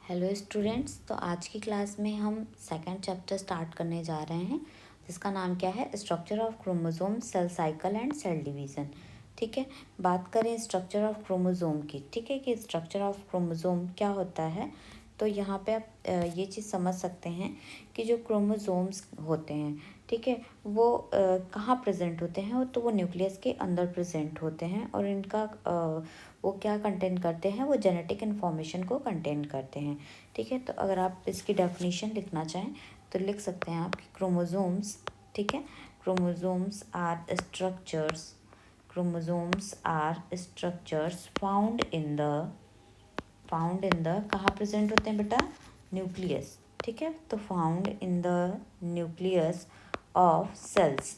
Hello students, तो आज की क्लास में हम सेकंड चैप्टर स्टार्ट करने जा रहे हैं जिसका नाम क्या है, structure of chromosome, cell cycle and cell division. ठीक है, बात करें स्ट्रक्चर ऑफ क्रोमोसोम की। ठीक है, कि स्ट्रक्चर ऑफ क्रोमोसोम क्या होता है। तो यहाँ पे आप ये चीज़ समझ सकते हैं कि जो क्रोमोसोम्स होते हैं, ठीक है, वो कहाँ प्रेजेंट होते हैं। तो वो न्यूक्लियस के अंदर प्रेजेंट होते हैं और इनका वो क्या कंटेन करते हैं, वो जेनेटिक इन्फॉर्मेशन को कंटेन करते हैं। ठीक है, तो अगर आप इसकी डेफिनेशन लिखना चाहें तो लिख सकते हैं आप कि क्रोमोसोम्स, ठीक है, chromosomes are structures, chromosomes are structures found in the कहाँ प्रेजेंट होते हैं बेटा, न्यूक्लियस। ठीक है, तो found in the nucleus of cells,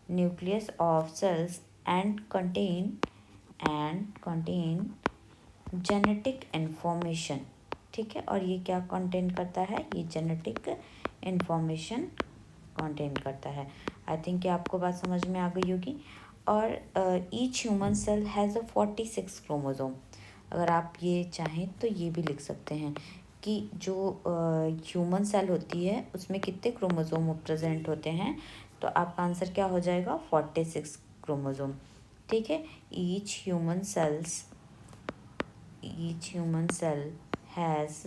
nucleus of cells and contain genetic information. ठीक है, और ये क्या कंटेन करता है, ये जेनेटिक इन्फॉर्मेशन कंटेन करता है। आई थिंक ये आपको बात समझ में आ गई होगी। और each human cell has 46 chromosome. अगर आप ये चाहें तो ये भी लिख सकते हैं कि जो ह्यूमन सेल होती है उसमें कितने क्रोमोसोम प्रेजेंट होते हैं। तो आपका आंसर क्या हो जाएगा, 46 क्रोमोसोम। ठीक है, each human cell has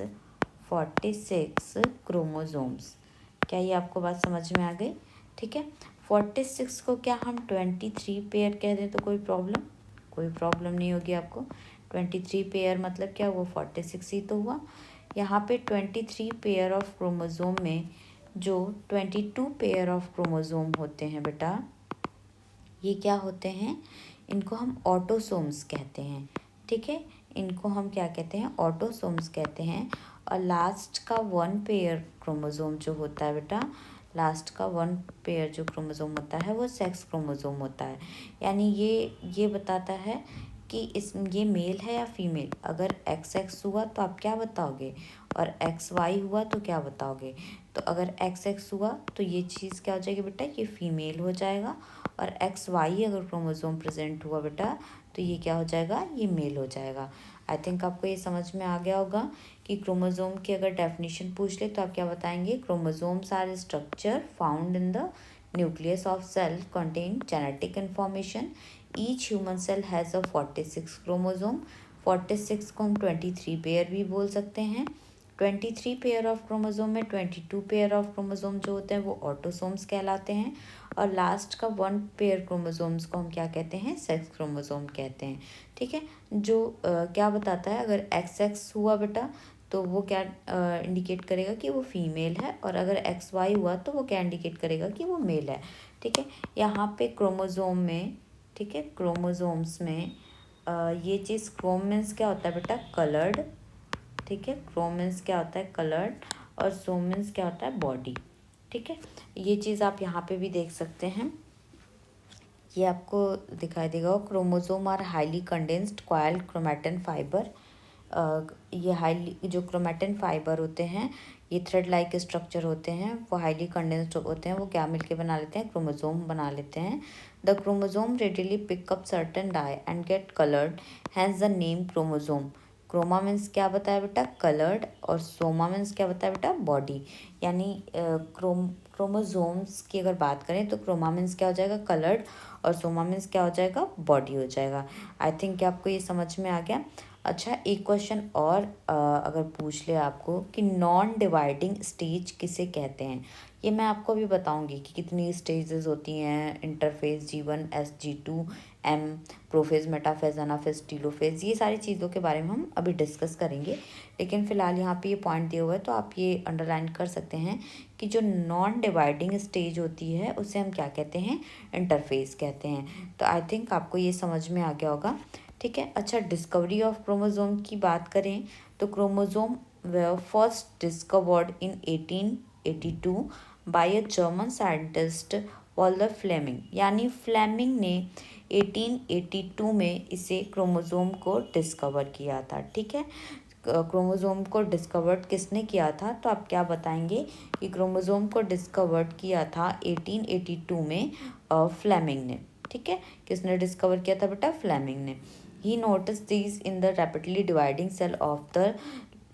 46 chromosomes. क्या ये आपको बात समझ में आ गई। ठीक है, 46 को क्या हम 23 पेयर कह दें तो कोई प्रॉब्लम नहीं होगी आपको। 23 पेयर मतलब क्या, वो 46 ही तो हुआ। यहाँ पे 23 पेयर ऑफ क्रोमोसोम में जो 22 पेयर ऑफ क्रोमोसोम होते हैं बेटा, ये क्या होते हैं, इनको हम ऑटोसोम्स कहते हैं। ठीक है, इनको हम क्या कहते हैं, ऑटोसोम्स कहते हैं। और लास्ट का 1 पेयर क्रोमोसोम जो होता है बेटा, लास्ट का 1 पेयर जो क्रोमोसोम होता है वो सेक्स क्रोमोसोम होता है। यानी ये बताता है कि ये मेल है या फीमेल। अगर XX हुआ तो आप क्या बताओगे, और XY हुआ तो क्या बताओगे। तो अगर XX हुआ तो ये चीज़ क्या हो जाएगी बेटा, ये फीमेल हो जाएगा। और XY अगर क्रोमोसोम प्रेजेंट हुआ बेटा तो ये क्या हो जाएगा, ये मेल हो जाएगा। आई थिंक आपको ये समझ में आ गया होगा कि क्रोमोसोम की अगर डेफिनेशन पूछ ले तो आप क्या बताएंगे, chromosomes are structure found in the nucleus of cell contain genetic information. Each human cell has 46 chromosome. 46 को हम 23 पेयर भी बोल सकते हैं। 23 पेयर ऑफ क्रोमोसोम में 22 पेयर ऑफ क्रोमोसोम जो होते हैं वो ऑटोसोम्स कहलाते हैं। और लास्ट का 1 पेयर क्रोमोसोम्स को हम क्या कहते हैं, सेक्स क्रोमोसोम कहते हैं। ठीक है, जो क्या बताता है, अगर XX हुआ बेटा तो वो क्या इंडिकेट करेगा कि वो फीमेल है। और अगर XY हुआ तो वो क्या इंडिकेट करेगा कि वो मेल है। ठीक है, यहाँ पे क्रोमोसोम में, ठीक है, क्रोमोसोम्स में ये चीज़, क्रोम मीन्स क्या होता है बेटा, कलर्ड। ठीक है, क्रोम मीन्स क्या होता है, कलर्ड। और सोम मीन्स क्या होता है, बॉडी। ठीक है, ये चीज़ आप यहाँ पे भी देख सकते हैं, ये आपको दिखाई देगा। Chromosome are highly condensed coiled chromatin fibre. ये हाईली, जो क्रोमैटिन फाइबर होते हैं, ये थ्रेड लाइक स्ट्रक्चर होते हैं, वो हाईली कंडेंस्ड होते हैं। वो क्या मिलके बना लेते हैं, क्रोमोसोम बना लेते हैं। The chromosome readily pick up certain dye and get coloured, hence the name chromosome. Chroma means क्या बताया बेटा, कलर्ड। और सोमा मीन्स क्या बताया बेटा, बॉडी। यानी क्रोमोसोम्स की अगर बात करें तो क्रोमा मीन्स क्या हो जाएगा, कलर्ड। और सोमा मीन्स क्या हो जाएगा, बॉडी हो जाएगा। आई थिंक आपको ये समझ में आ गया। अच्छा, एक क्वेश्चन और अगर पूछ ले आपको कि नॉन डिवाइडिंग स्टेज किसे कहते हैं, ये मैं आपको अभी बताऊंगी कि कितनी स्टेजेस होती हैं, interphase, G1, S, G2, M, prophase, metaphase, anaphase, telophase. ये सारी चीज़ों के बारे में हम अभी डिस्कस करेंगे। लेकिन फिलहाल यहाँ पे ये पॉइंट दिया हुआ है तो आप ये अंडरलाइन कर सकते हैं कि जो नॉन डिवाइडिंग स्टेज होती है उसे हम क्या कहते हैं, इंटरफेज कहते हैं। तो आई थिंक आपको ये समझ में आ गया होगा। ठीक है, अच्छा, डिस्कवरी ऑफ क्रोमोसोम की बात करें तो chromosome were first discovered in 1882 by a German scientist Walter Flemming. यानी फ्लेमिंग ने 1882 में इसे क्रोमोसोम को डिस्कवर किया था। ठीक है, क्रोमोसोम को डिस्कवर्ड किसने किया था, तो आप क्या बताएंगे कि क्रोमोसोम को डिस्कवर्ड किया था 1882 में फ्लेमिंग ने। ठीक है, किसने डिस्कवर किया था बेटा, फ्लेमिंग ने। He notice these in the rapidly dividing cell of the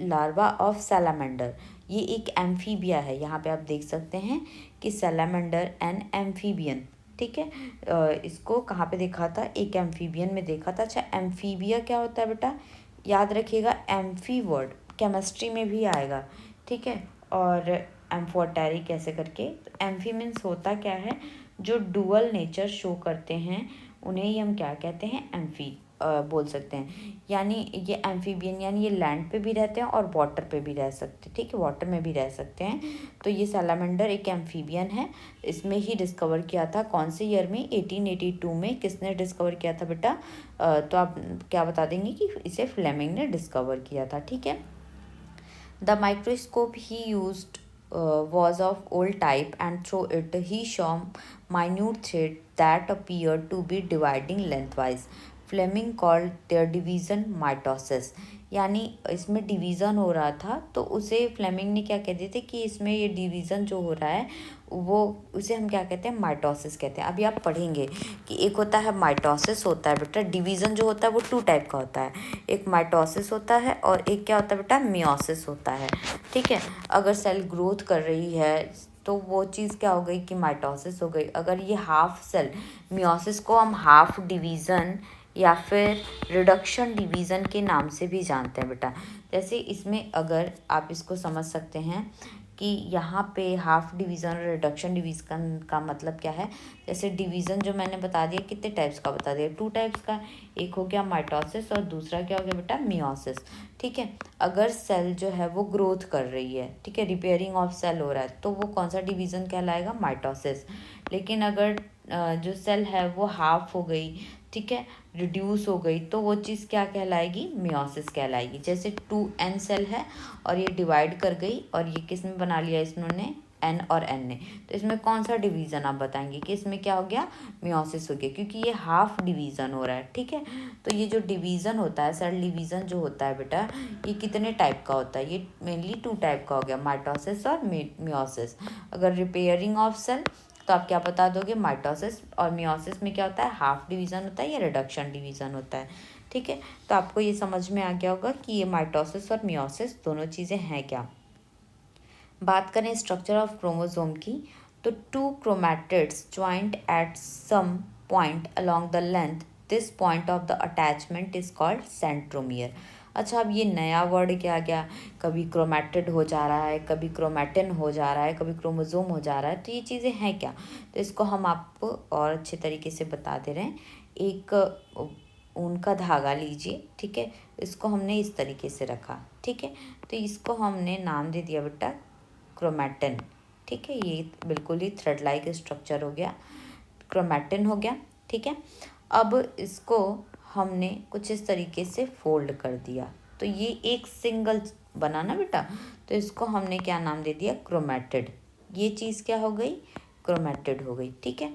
larva of salamander, ये एक एम्फीबिया है। यहाँ पे आप देख सकते हैं कि सैलामेंडर एन एम्फीबियन, ठीक है। इसको कहाँ पे देखा था, एक एम्फीबियन में देखा था। अच्छा, एम्फीबिया क्या होता है बेटा, याद रखिएगा, एम्फी वर्ड केमिस्ट्री में भी आएगा, ठीक है। और एम्फोटेरिक ऐसे करके, तो एम्फी मीन्स होता क्या है, जो डुअल नेचर शो करते हैं उन्हें ही हम क्या कहते हैं, एम्फी बोल सकते हैं। यानी ये एम्फीबियन, यानी ये लैंड पे भी रहते हैं और वाटर पे भी रह सकते हैं, ठीक है, वाटर में भी रह सकते हैं। तो ये सैलामेंडर एक एम्फीबियन है। इसमें ही डिस्कवर किया था कौन से ईयर में, 1882 में। किसने डिस्कवर किया था बेटा, तो आप क्या बता देंगे कि इसे फ्लेमिंग ने डिस्कवर किया था, ठीक है। The microscope he used was of old type, and through it he saw minute threads that appeared to be dividing lengthwise. Fleming called their division mitosis. यानी इसमें डिवीज़न हो रहा था, तो उसे फ्लेमिंग ने क्या कहते थे कि इसमें ये डिवीज़न जो हो रहा है वो, उसे हम क्या कहते हैं, माइटोसिस कहते हैं। अभी आप पढ़ेंगे कि एक होता है माइटोसिस होता है बेटा, डिवीज़न जो होता है वो 2 टाइप का होता है, एक माइटोसिस होता है और एक क्या होता है बेटा, मियोसिस होता है, ठीक है। अगर सेल ग्रोथ कर रही है तो वो चीज़ क्या हो गई कि माइटोसिस हो गई। अगर ये हाफ सेल, मियोसिस को हम हाफ डिवीज़न या फिर रिडक्शन डिवीज़न के नाम से भी जानते हैं बेटा। जैसे इसमें अगर आप इसको समझ सकते हैं कि यहाँ पे हाफ डिवीज़न और रिडक्शन डिवीज़न का मतलब क्या है। जैसे डिवीज़न जो मैंने बता दिया, कितने टाइप्स का बता दिया, 2 टाइप्स का, एक हो गया माइटोसिस और दूसरा क्या हो गया बेटा, मियोसिस, ठीक है। अगर सेल जो है वो ग्रोथ कर रही है, ठीक है, रिपेयरिंग ऑफ सेल हो रहा है, तो वो कौन सा डिवीज़न कहलाएगा, माइटोसिस। लेकिन अगर जो सेल है वो हाफ हो गई, ठीक है, रिड्यूस हो गई, तो वो चीज़ क्या कहलाएगी, मियोसिस कहलाएगी। जैसे 2n सेल है और ये डिवाइड कर गई और ये किस में बना लिया इन्होंने, n और n ने, तो इसमें कौन सा डिवीज़न आप बताएंगे कि इसमें क्या हो गया, मियोसिस हो गया, क्योंकि ये हाफ डिवीज़न हो रहा है, ठीक है। तो ये जो डिवीज़न होता है, सेल डिवीज़न जो होता है बेटा, ये कितने टाइप का होता है, ये मेनली 2 टाइप का हो गया, माइटोसिस और मियोसिस। अगर रिपेयरिंग ऑफ सेल, तो आप क्या बता दोगे, माइटोसिस। और मियोसिस में क्या होता है, हाफ डिवीज़न होता है या रिडक्शन डिवीज़न होता है, ठीक है। तो आपको ये समझ में आ गया होगा कि ये माइटोसिस और मियोसिस दोनों चीज़ें हैं क्या। बात करें स्ट्रक्चर ऑफ क्रोमोसोम की, तो 2 chromatids joint at some point along the length, this point of the attachment is called centromere. अच्छा, अब ये नया वर्ड क्या आ गया, कभी क्रोमैटिड हो जा रहा है, कभी क्रोमैटिन हो जा रहा है, कभी क्रोमोसोम हो जा रहा है, तो ये चीज़ें हैं क्या, तो इसको हम आपको और अच्छे तरीके से बता दे रहे हैं। एक ऊन का धागा लीजिए, ठीक है, इसको हमने इस तरीके से रखा, ठीक है, तो इसको हमने नाम दे दिया बेटा क्रोमैटिन, ठीक है। ये बिल्कुल ही थ्रेड लाइक स्ट्रक्चर हो गया, क्रोमैटिन हो गया, ठीक है। अब इसको हमने कुछ इस तरीके से फोल्ड कर दिया, तो ये एक सिंगल बना ना बेटा, तो इसको हमने क्या नाम दे दिया, क्रोमैटिड। ये चीज़ क्या हो गई, क्रोमैटिड हो गई, ठीक है।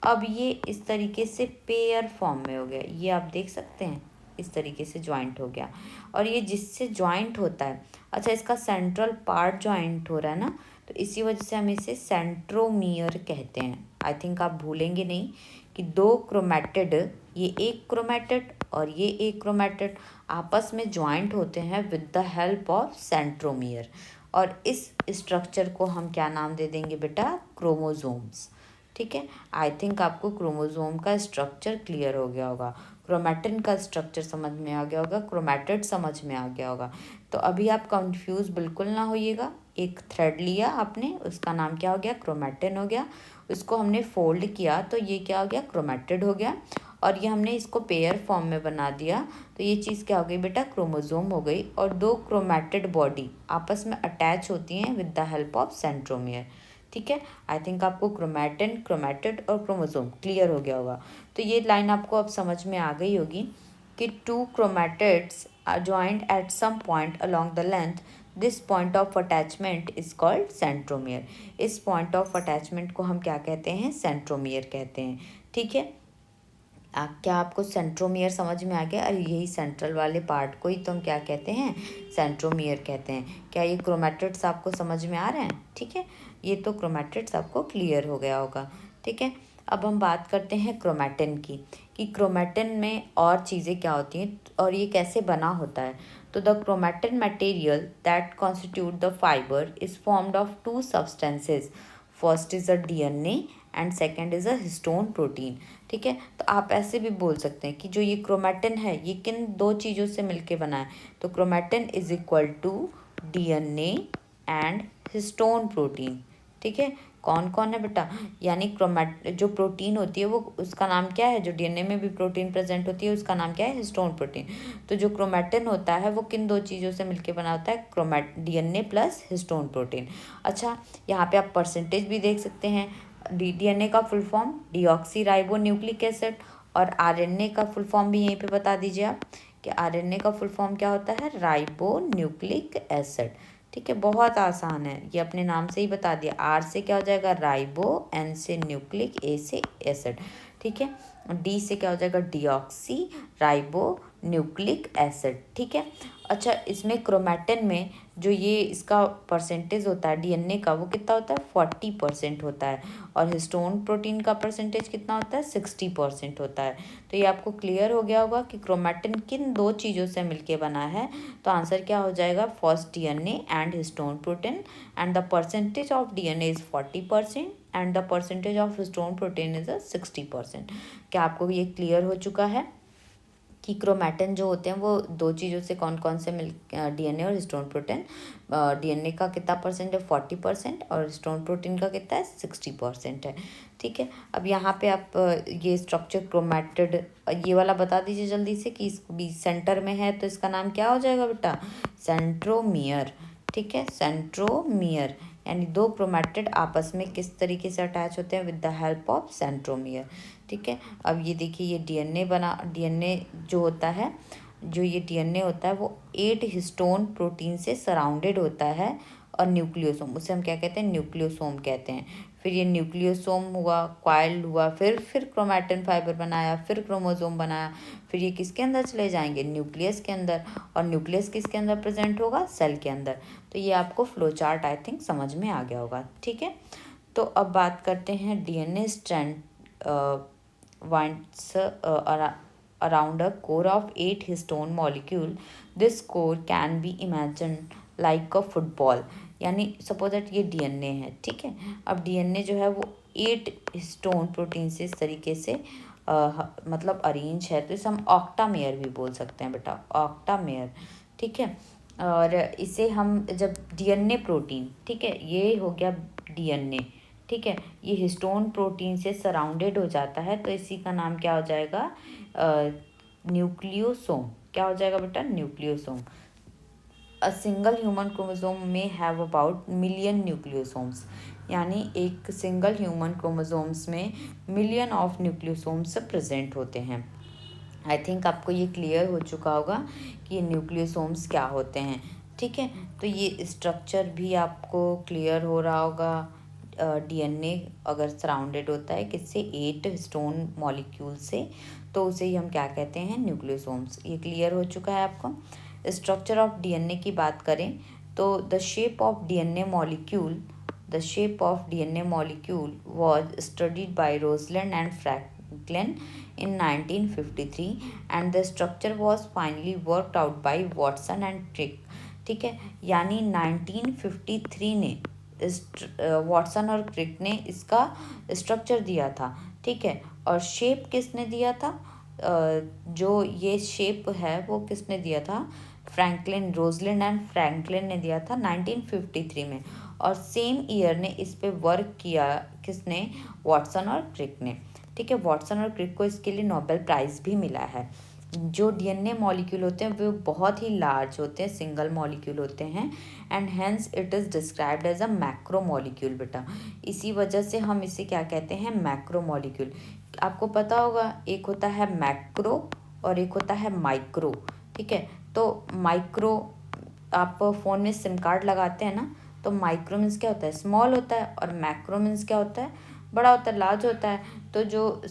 अब ये इस तरीके से पेयर फॉर्म में हो गया, ये आप देख सकते हैं, इस तरीके से ज्वाइंट हो गया। और ये जिससे ज्वाइंट होता है, अच्छा, इसका सेंट्रल पार्ट ज्वाइंट हो रहा है ना, तो इसी वजह से हम इसे सेंट्रोमियर कहते हैं। आई थिंक आप भूलेंगे नहीं कि 2 क्रोमैटिड, ये एक क्रोमैटिड और ये एक क्रोमैटिड आपस में ज्वाइंट होते हैं with the help of centromere, और इस स्ट्रक्चर को हम क्या नाम दे देंगे बेटा, क्रोमोसोम्स, ठीक है। आई थिंक आपको क्रोमोसोम का स्ट्रक्चर क्लियर हो गया होगा, क्रोमैटिन का स्ट्रक्चर समझ में आ गया होगा, क्रोमैटिड समझ में आ गया होगा। तो अभी आप कंफ्यूज बिल्कुल ना होइएगा। एक थ्रेड लिया आपने, उसका नाम क्या हो गया, क्रोमैटिन हो गया, उसको हमने फोल्ड किया तो ये क्या हो गया, क्रोमैटिड हो गया, और ये हमने इसको पेयर फॉर्म में बना दिया, तो ये चीज़ क्या हो गई बेटा, क्रोमोसोम हो गई। और 2 क्रोमैटिड बॉडी आपस में अटैच होती हैं with the help of centromere, ठीक है। आई थिंक आपको क्रोमैटिन, क्रोमैटिड और क्रोमोसोम क्लियर हो गया होगा। तो ये लाइन आपको अब समझ में आ गई होगी कि 2 chromatids are joint at some point along the length, this point of attachment is called centromere. इस पॉइंट ऑफ अटैचमेंट को हम क्या कहते हैं, सेंट्रोमियर कहते हैं, ठीक है। क्या आपको सेंट्रोमियर समझ में आ गया, अरे यही सेंट्रल वाले पार्ट को ही तो हम क्या कहते हैं, सेंट्रोमियर कहते हैं। क्या ये क्रोमैटिड्स आपको समझ में आ रहे हैं, ठीक है, ये तो क्रोमैटिड्स आपको क्लियर हो गया होगा, ठीक है। अब हम बात करते हैं क्रोमैटिन की, कि क्रोमैटिन में और चीज़ें क्या होती हैं और ये कैसे बना होता है। तो the chromatin material that constitute the fibre is formed of two substances, first is a DNA and second is a histone protein. ठीक है, तो आप ऐसे भी बोल सकते हैं कि जो ये क्रोमैटिन है ये किन दो चीज़ों से मिलके बना है, तो chromatin is equal to DNA and histone protein. ठीक है, कौन कौन है बेटा, यानी क्रोमैट जो प्रोटीन होती है वो उसका नाम क्या है, जो डीएनए में भी प्रोटीन प्रेजेंट होती है उसका नाम क्या है, हिस्टोन प्रोटीन। तो जो क्रोमैटिन होता है वो किन दो चीज़ों से मिलके बना होता है, डीएनए प्लस हिस्टोन प्रोटीन। अच्छा, यहाँ पे आप परसेंटेज भी देख सकते हैं। डीएनए का full form deoxy ribo nucleic acid, और आरएनए का फुल फॉर्म भी यहीं पे बता दीजिए आप कि आरएनए का फुल फॉर्म क्या होता है, राइबो न्यूक्लिक एसिड। ठीक है, बहुत आसान है, ये अपने नाम से ही बता दिया। आर से क्या हो जाएगा, राइबो, एन से न्यूक्लिक, ए से एसिड। ठीक है, डी से क्या हो जाएगा, डीऑक्सी राइबो न्यूक्लिक एसिड। ठीक है, अच्छा इसमें क्रोमैटिन में जो ये इसका परसेंटेज होता है डीएनए का वो कितना होता है, 40% होता है, और हिस्टोन प्रोटीन का परसेंटेज कितना होता है, 60% होता है। तो ये आपको क्लियर हो गया होगा कि क्रोमैटिन किन दो चीज़ों से मिलके बना है। तो आंसर क्या हो जाएगा, first DNA and histone protein, and the percentage of DNA is 40% and the percentage of histone protein is 60%। क्या आपको ये क्लियर हो चुका है कि क्रोमैटिन जो होते हैं वो दो चीज़ों से कौन कौन से मिल, डीएनए और हिस्टोन प्रोटीन। डीएनए का कितना परसेंट है, 40%, और हिस्टोन प्रोटीन का कितना है, 60% है। ठीक है, अब यहाँ पे आप ये स्ट्रक्चर क्रोमैटिड ये वाला बता दीजिए जल्दी से कि इस बीच सेंटर में है तो इसका नाम क्या हो जाएगा बेटा, सेंट्रोमियर। ठीक है, सेंट्रोमियर, यानी दो क्रोमैटिड आपस में किस तरीके से अटैच होते हैं, with the help of centromere. ठीक है, अब ये देखिए ये डीएनए जो होता है, जो ये डीएनए होता है वो 8 हिस्टोन प्रोटीन से सराउंडेड होता है, और न्यूक्लियोसोम, उसे हम क्या कहते हैं, न्यूक्लियोसोम कहते हैं। फिर ये न्यूक्लियोसोम हुआ, कॉइल हुआ, फिर क्रोमैटिन फाइबर बनाया, फिर क्रोमोसोम बनाया, फिर ये किसके अंदर चले जाएंगे, न्यूक्लियस के अंदर, और न्यूक्लियस किसके अंदर प्रेजेंट होगा, सेल के अंदर। तो ये आपको फ्लो चार्ट आई थिंक समझ में आ गया होगा। ठीक है, तो अब बात करते हैं DNA strand winds around a core of 8 histone molecule. This core can be imagined like a football, यानी सपोज दैट ये डीएनए है। ठीक है, अब डीएनए जो है वो 8 हिस्टोन प्रोटीन से इस तरीके से मतलब अरेंज है, तो इसे हम ऑक्टामेयर भी बोल सकते हैं बेटा, ऑक्टामेयर। ठीक है, और इसे हम जब डीएनए प्रोटीन, ठीक है ये हो गया डीएनए, ठीक है, ये हिस्टोन प्रोटीन से सराउंडेड हो जाता है तो इसी का नाम क्या हो जाएगा, न्यूक्लियोसोम। क्या हो जाएगा बेटा, nucleosome. A single human chromosome में हैव अबाउट मिलियन न्यूक्लियोसोम्स, यानी एक सिंगल ह्यूमन क्रोमोसोम्स में मिलियन ऑफ न्यूक्लियोसोम्स प्रेजेंट होते हैं। आई थिंक आपको ये क्लियर हो चुका होगा कि ये न्यूक्लियोसोम्स क्या होते हैं। ठीक है, तो ये स्ट्रक्चर भी आपको क्लियर हो रहा होगा। डीएनए अगर सराउंडेड होता है किससे, 8 हिस्टोन मॉलिक्यूल से, तो उसे ही हम क्या कहते हैं, न्यूक्लियोसोम्स। ये क्लियर हो चुका है आपको। स्ट्रक्चर ऑफ डीएनए की बात करें तो the shape of DNA molecule was studied by Rosalind and Franklin in 1953 and the structure was finally worked out by Watson and Crick। ठीक है, यानी 1953 ने वॉटसन और क्रिक ने इसका स्ट्रक्चर दिया था। ठीक है, और शेप किसने दिया था, जो ये शेप है वो किसने दिया था, रोजलिंड एंड फ्रैंकलिन ने दिया था 1953 में, और सेम ईयर ने इस पे वर्क किया किसने, वॉटसन और क्रिक ने। ठीक है, वॉटसन और क्रिक को इसके लिए नोबेल प्राइज़ भी मिला है। जो डीएनए मॉलिक्यूल होते हैं वो बहुत ही लार्ज होते हैं, सिंगल मॉलिक्यूल होते हैं, and hence it is described as a macro molecule बेटा। इसी वजह से हम इसे क्या कहते हैं, मैक्रो मॉलिक्यूल। आपको पता होगा एक होता है मैक्रो और एक होता है माइक्रो। ठीक है, तो माइक्रो, आप फ़ोन में सिम कार्ड लगाते हैं ना, तो माइक्रो मीन्स क्या होता है, स्मॉल होता है, और मैक्रो मीन्स क्या होता है, बड़ा होता है, लार्ज होता है। तो जो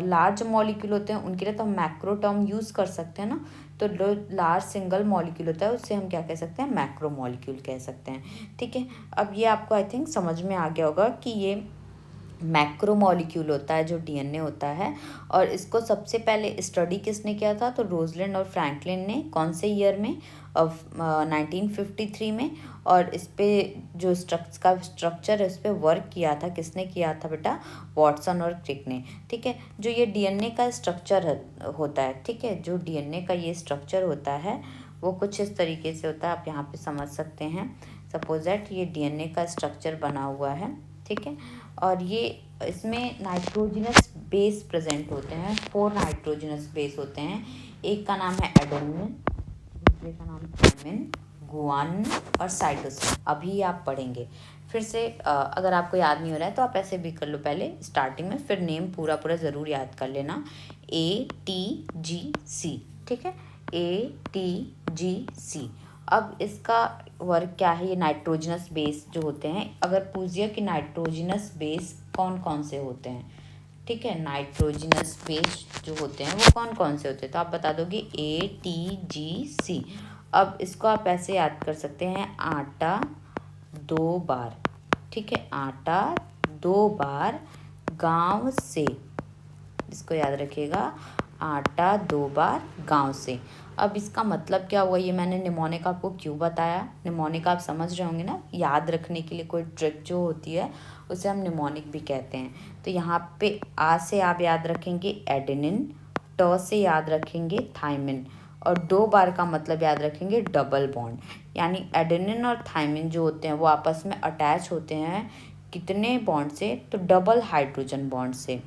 लार्ज मॉलिक्यूल होते हैं उनके लिए तो हम मैक्रो टर्म यूज़ कर सकते हैं ना, तो जो लार्ज सिंगल मॉलिक्यूल होता है उससे हम क्या कह सकते हैं, मैक्रो मॉलिक्यूल कह सकते हैं। ठीक है, अब ये आपको आई थिंक समझ में आ गया होगा कि ये मैक्रोमोलिक्यूल होता है जो डीएनए होता है। और इसको सबसे पहले स्टडी किसने किया था? तो रोजलिंड और फ्रैंकलिन ने। कौन से ईयर में? 1953 में। और इस पे जो स्ट्रक्चर है उस पर वर्क किया था, किसने किया था बेटा? वॉटसन और क्रिक ने। ठीक है, जो ये डीएनए का स्ट्रक्चर होता है, ठीक है, जो डीएनए का ये स्ट्रक्चर होता है वो कुछ इस तरीके से होता है, आप यहाँ पे समझ सकते हैं। सपोज दैट ये डीएनए का स्ट्रक्चर बना हुआ है, ठीक है, और ये इसमें नाइट्रोजनस बेस प्रेजेंट होते हैं। 4 नाइट्रोजनस बेस होते हैं। एक का नाम है एडेनिन, दूसरे का नाम थायमिन, गुआनिन और साइटोसिन। अभी आप पढ़ेंगे फिर से। अगर आपको याद नहीं हो रहा है तो आप ऐसे भी कर लो पहले स्टार्टिंग में, फिर नेम पूरा पूरा ज़रूर याद कर लेना। ATGC, ठीक है, ATGC। अब इसका वर्क क्या है? ये नाइट्रोजनस बेस जो होते हैं, अगर पूछिए कि नाइट्रोजनस बेस कौन कौन से होते हैं, ठीक है, नाइट्रोजनस बेस जो होते हैं वो कौन कौन से होते हैं, तो आप बता दोगे ATGC। अब इसको आप ऐसे याद कर सकते हैं, आटा 2 बार, ठीक है, आटा 2 बार गांव से, इसको याद रखिएगा, आटा 2 बार गांव से। अब इसका मतलब क्या हुआ? ये मैंने निमोनिक आपको क्यों बताया? निमोनिक आप समझ रहे होंगे ना, याद रखने के लिए कोई ट्रिक जो होती है उसे हम निमोनिक भी कहते हैं। तो यहाँ पे आ से आप याद रखेंगे एडेनिन, ट से याद रखेंगे थायमिन, और 2 बार का मतलब याद रखेंगे डबल बॉन्ड। यानी एडेनिन और थायमिन जो होते हैं वो आपस में अटैच होते हैं कितने बॉन्ड से? तो डबल हाइड्रोजन बॉन्ड से।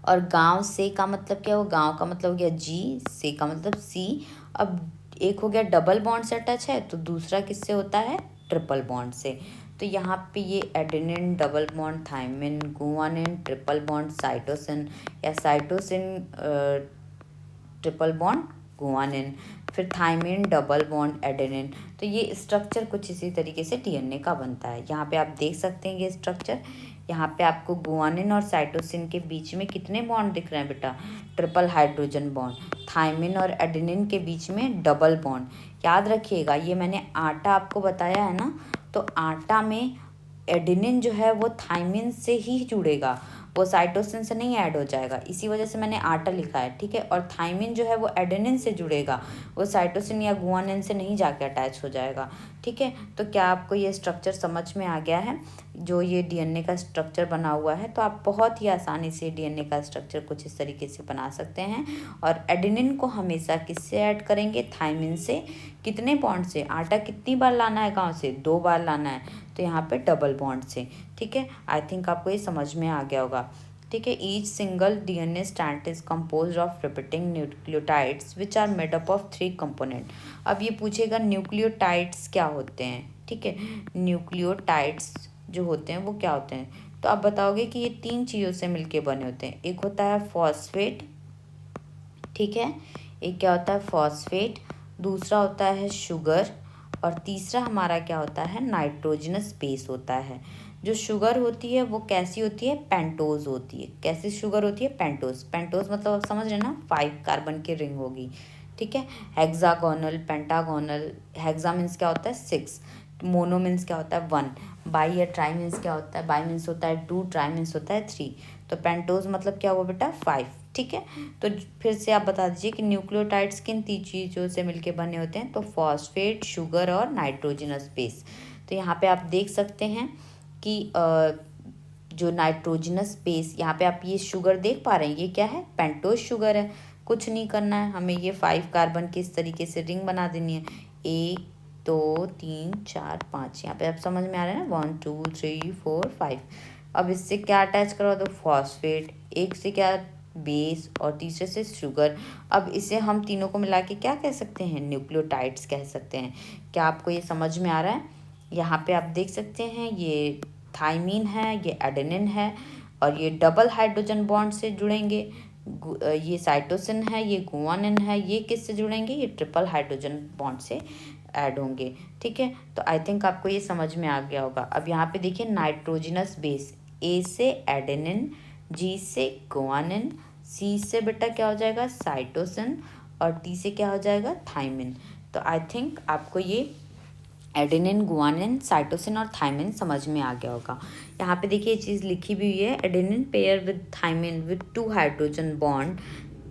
और गांव से का मतलब क्या हुआ? गांव का मतलब हो गया G, से का मतलब C। अब एक हो गया डबल बॉन्ड से अटैच है, तो दूसरा किससे होता है? ट्रिपल बॉन्ड से। तो यहाँ पे ये adenine double bond thymine, guanine triple bond cytosine, या साइटोसिन ट्रिपल बॉन्ड गुआनिन, फिर थायमिन डबल बॉन्ड एडेनिन। तो ये स्ट्रक्चर कुछ इसी तरीके से डीएनए का बनता है। यहाँ पे आप देख सकते हैं ये स्ट्रक्चर। यहाँ पे आपको गुआनिन और साइटोसिन के बीच में कितने बॉन्ड दिख रहे हैं बेटा? Triple hydrogen bond. थायमिन और एडेनिन के बीच में डबल बॉन्ड। याद रखिएगा, ये मैंने आटा आपको बताया है ना, तो आटा में एडेनिन जो है वो थायमिन से ही जुड़ेगा, वो साइटोसिन से नहीं ऐड हो जाएगा, इसी वजह से मैंने आटा लिखा है, ठीक है। और थायमिन जो है वो एडेनिन से जुड़ेगा, वो साइटोसिन या गुआनिन से नहीं जाके अटैच हो जाएगा, ठीक है। तो क्या आपको ये स्ट्रक्चर समझ में आ गया है, जो ये डीएनए का स्ट्रक्चर बना हुआ है? तो आप बहुत ही आसानी से डीएनए का स्ट्रक्चर कुछ इस तरीके से बना सकते हैं। और एडेनिन को हमेशा किससे ऐड करेंगे? थायमिन से। कितने बॉन्ड से? आटा कितनी बार लाना है गाँव से? 2 बार लाना है, तो यहाँ पे डबल बॉन्ड से, ठीक है। आई थिंक आपको ये समझ में आ गया होगा, ठीक है। Each single DNA strand is composed of repeating nucleotides which are made up of 3 component. अब ये पूछेगा न्यूक्लियोटाइड्स क्या होते हैं, ठीक है। न्यूक्लियोटाइड्स जो होते हैं वो क्या होते हैं? तो आप बताओगे कि ये 3 चीज़ों से मिलके बने होते हैं। एक होता है फॉस्फेट, ठीक है, एक क्या होता है? फॉस्फेट। दूसरा होता है शुगर, और तीसरा हमारा क्या होता है? नाइट्रोजनस बेस होता है। जो शुगर होती है वो कैसी होती है? पेंटोज होती है। कैसी शुगर होती है? पेंटोज। पेंटोज मतलब आप समझ रहे हैं ना, 5 कार्बन की रिंग होगी, ठीक है। Hexagonal, pentagonal. हेक्सा मीन्स क्या होता है? 6। मोनो मीन्स क्या होता है? 1। बाई या ट्राई मीन्स क्या होता है? बाई मीन्स होता है 2, ट्राई मीन्स होता है 3। तो पेंटोज मतलब क्या हुआ बेटा? 5, ठीक है। तो फिर से आप बता दीजिए कि न्यूक्लियोटाइड्स किन 3 चीज़ों से मिलके बने होते हैं? तो फॉस्फेट, शुगर और नाइट्रोजनस बेस। तो यहाँ पे आप देख सकते हैं कि जो नाइट्रोजनस बेस, यहाँ पे आप ये शुगर देख पा रहे हैं, ये क्या है? पेंटोज शुगर है। कुछ नहीं करना है हमें, ये 5 कार्बन की इस तरीके से रिंग बना देनी है। 1 2 3 4 5, यहाँ पे आप समझ में आ रहा है ना, 1 2 3 4 5। अब इससे क्या अटैच करो? तो फॉस्फेट, एक से क्या? बेस, और तीसरे से शुगर। अब इसे हम तीनों को मिला के क्या कह सकते हैं? न्यूक्लियोटाइड्स कह सकते हैं। क्या आपको ये समझ में आ रहा है? यहाँ पे आप देख सकते हैं, ये थायमीन है, ये एडेनिन है, और ये डबल हाइड्रोजन बॉन्ड से जुड़ेंगे। ये साइटोसिन है, ये गुआनिन है, ये किससे जुड़ेंगे? ये ट्रिपल हाइड्रोजन बॉन्ड से ऐड होंगे, ठीक है। तो आई थिंक आपको ये समझ में आ गया होगा। अब यहाँ पे देखिए नाइट्रोजनस बेस, ए से एडेनिन, जी से गुआनिन, सी से बेटा क्या हो जाएगा? साइटोसिन, और टी से क्या हो जाएगा? थायमिन। तो आई थिंक आपको ये एडेनिन, गुआनिन, साइटोसिन और थाइमिन समझ में आ गया होगा। यहाँ पे देखिए ये चीज़ लिखी भी हुई है, adenine pair with thymine with 2 hydrogen bond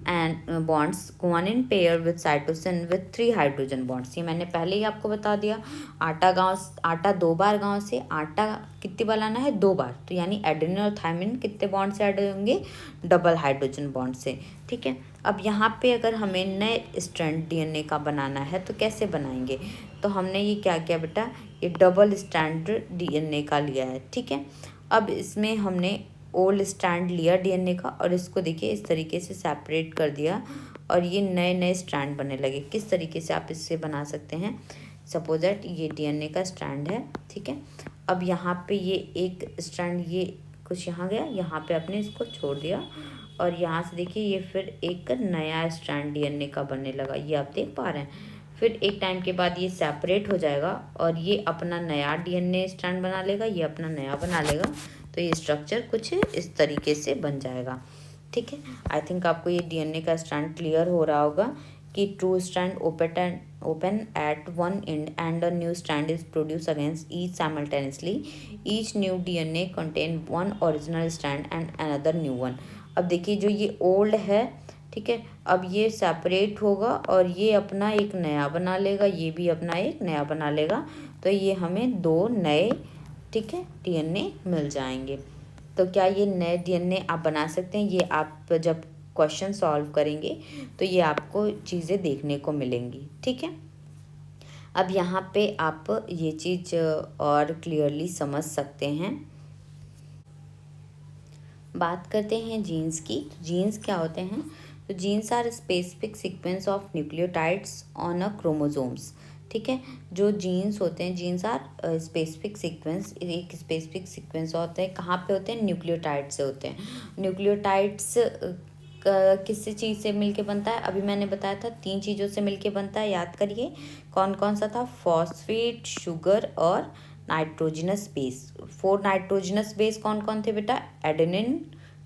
and bonds, guanine pair with cytosine with 3 hydrogen bonds. ये मैंने पहले ही आपको बता दिया। आटा 2 बार गाँव से, आटा कितनी बार लाना है, 2 बार, तो यानी एडेनिन और थाइमिन कितने बॉन्ड से ऐड होंगे, डबल हाइड्रोजन बॉन्ड से। ठीक है, अब यहाँ पे अगर हमें नए स्ट्रैंड डीएनए का बनाना है तो कैसे बनाएंगे, तो हमने ये क्या किया बेटा, ये डबल स्ट्रैंड डीएनए का लिया है। ठीक है, अब इसमें हमने ओल्ड स्ट्रैंड लिया डीएनए का और इसको देखिए इस तरीके से सेपरेट कर दिया और ये नए नए स्ट्रैंड बनने लगे। किस तरीके से आप इससे बना सकते हैं, सपोज दैट ये डीएनए का स्ट्रैंड है। ठीक है, अब यहाँ पे ये एक स्ट्रैंड ये कुछ यहाँ गया, यहाँ पे आपने इसको छोड़ दिया और यहाँ से देखिए ये फिर एक नया स्ट्रैंड डीएनए का बनने लगा, ये आप देख पा रहे हैं। फिर एक टाइम के बाद ये सेपरेट हो जाएगा और ये अपना नया डीएनए स्ट्रैंड बना लेगा, ये अपना नया बना लेगा, तो ये स्ट्रक्चर कुछ इस तरीके से बन जाएगा। ठीक है, आई थिंक आपको ये डीएनए का स्ट्रैंड क्लियर हो रहा होगा कि true strand open at one end and a new strand is produced against each simultaneously. Each new DNA contain one original strand and another new one. अब देखिए जो ये ओल्ड है, ठीक है, अब ये सेपरेट होगा और ये अपना एक नया बना लेगा, ये भी अपना एक नया बना लेगा, तो ये हमें 2 नए, ठीक है, डीएनए मिल जाएंगे। तो क्या ये नए डीएनए आप बना सकते हैं, ये आप जब क्वेश्चन सॉल्व करेंगे तो ये आपको चीज़ें देखने को मिलेंगी। ठीक है, अब यहाँ पे आप ये चीज़ और क्लियरली समझ सकते हैं। बात करते हैं जीन्स की। तो जीन्स क्या होते हैं, तो genes are specific sequence of nucleotides on a chromosomes. ठीक है, जो जीन्स होते हैं, जीन्स आर स्पेसिफिक सीक्वेंस, एक स्पेसिफिक सीक्वेंस होते हैं, कहाँ पे होते हैं, न्यूक्लियोटाइड से होते हैं। न्यूक्लियोटाइड्स किस चीज़ से मिलके बनता है, अभी मैंने बताया था 3 चीज़ों से मिलके बनता है, याद करिए कौन कौन सा था, फॉस्फेट, शुगर और नाइट्रोजनस बेस। 4 नाइट्रोजनस बेस कौन कौन थे बेटा, एडेनिन,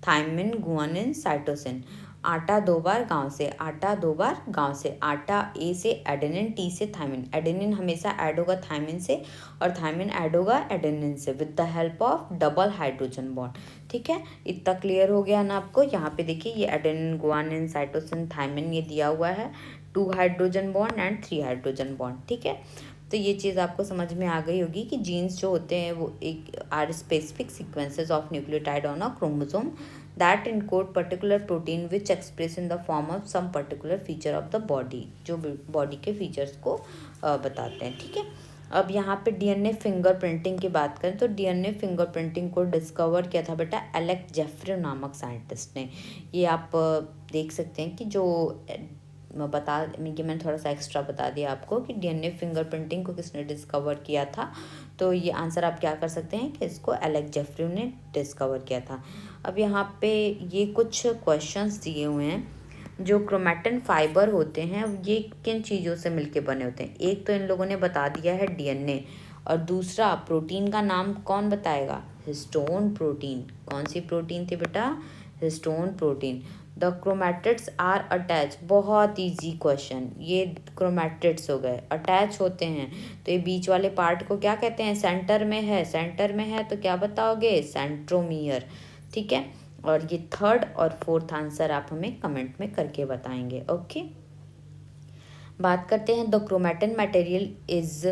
थाइमिन, गुआनिन, साइटोसिन। आटा 2 बार गांव से, आटा 2 बार गांव से, आटा ए से एडेनिन, टी से थाइमिन। एडेनिन हमेशा ऐड होगा थाइमिन से और थाइमिन ऐड होगा एडेनिन से with the help of double hydrogen bond. ठीक है, इतना क्लियर हो गया ना आपको। यहाँ पे देखिए ये एडेनिन, गुआनिन, साइटोसिन, थाइमिन ये दिया हुआ है, 2 hydrogen bond and 3 hydrogen bond. ठीक है, तो ये चीज़ आपको समझ में आ गई होगी कि जीन्स जो होते हैं वो एक are specific sequences of nucleotide on a chromosome that encode particular protein which express in the form of some particular feature of the body, जो बॉडी के फीचर्स को बताते हैं। ठीक है, अब यहाँ पे डीएनए फिंगरप्रिंटिंग की बात करें तो डीएनए फिंगरप्रिंटिंग को डिस्कवर किया था बेटा एलेक्स जेफरे नामक साइंटिस्ट ने। ये आप देख सकते हैं कि जो मैंने थोड़ा सा एक्स्ट्रा बता दिया आपको कि डीएनए फिंगरप्रिंटिंग को किसने डिस्कवर किया था, तो ये आंसर आप क्या कर सकते हैं कि इसको एलेक्स जेफरे ने डिस्कवर किया था। अब यहाँ पे ये कुछ क्वेश्चंस दिए हुए हैं, जो क्रोमैटिन फाइबर होते हैं ये किन चीज़ों से मिलके बने होते हैं। एक तो इन लोगों ने बता दिया है डीएनए, और दूसरा प्रोटीन का नाम कौन बताएगा, हिस्टोन प्रोटीन। कौन सी प्रोटीन थी बेटा, histone protein. The chromatids are attach, बहुत इजी क्वेश्चन, ये क्रोमैटिड्स हो गए, अटैच होते हैं, तो ये बीच वाले पार्ट को क्या कहते हैं, सेंटर में है, सेंटर में है तो क्या बताओगे, सेंट्रोमियर। ठीक है, और ये 3rd और 4th आंसर आप हमें कमेंट में करके बताएंगे। ओके, बात करते हैं the chromatin material is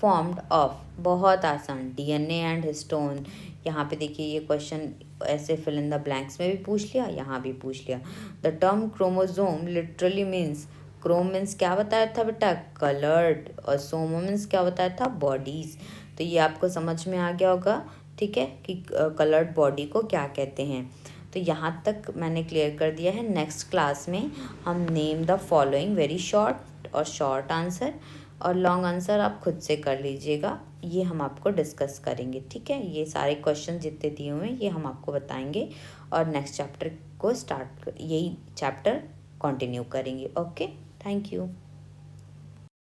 formed of, बहुत आसान, डीएनए एंड हिस्टोन। यहाँ पे देखिए ये क्वेश्चन ऐसे फिल इन द ब्लैंक्स में भी पूछ लिया, यहाँ भी पूछ लिया। The term chromosome literally means, Chrome means क्या बताया था बेटा, कलर्ड, और सोमो मीन्स क्या बताया था, बॉडीज। तो ये आपको समझ में आ गया होगा, ठीक है, कि कलर्ड बॉडी को क्या कहते हैं। तो यहाँ तक मैंने क्लियर कर दिया है। नेक्स्ट क्लास में हम name the following, very short और शॉर्ट आंसर और लॉन्ग आंसर आप खुद से कर लीजिएगा, ये हम आपको डिस्कस करेंगे। ठीक है, ये सारे क्वेश्चन जितने दिए हुए हैं ये हम आपको बताएंगे और नेक्स्ट चैप्टर को यही चैप्टर कंटिन्यू करेंगे। Okay, thank you.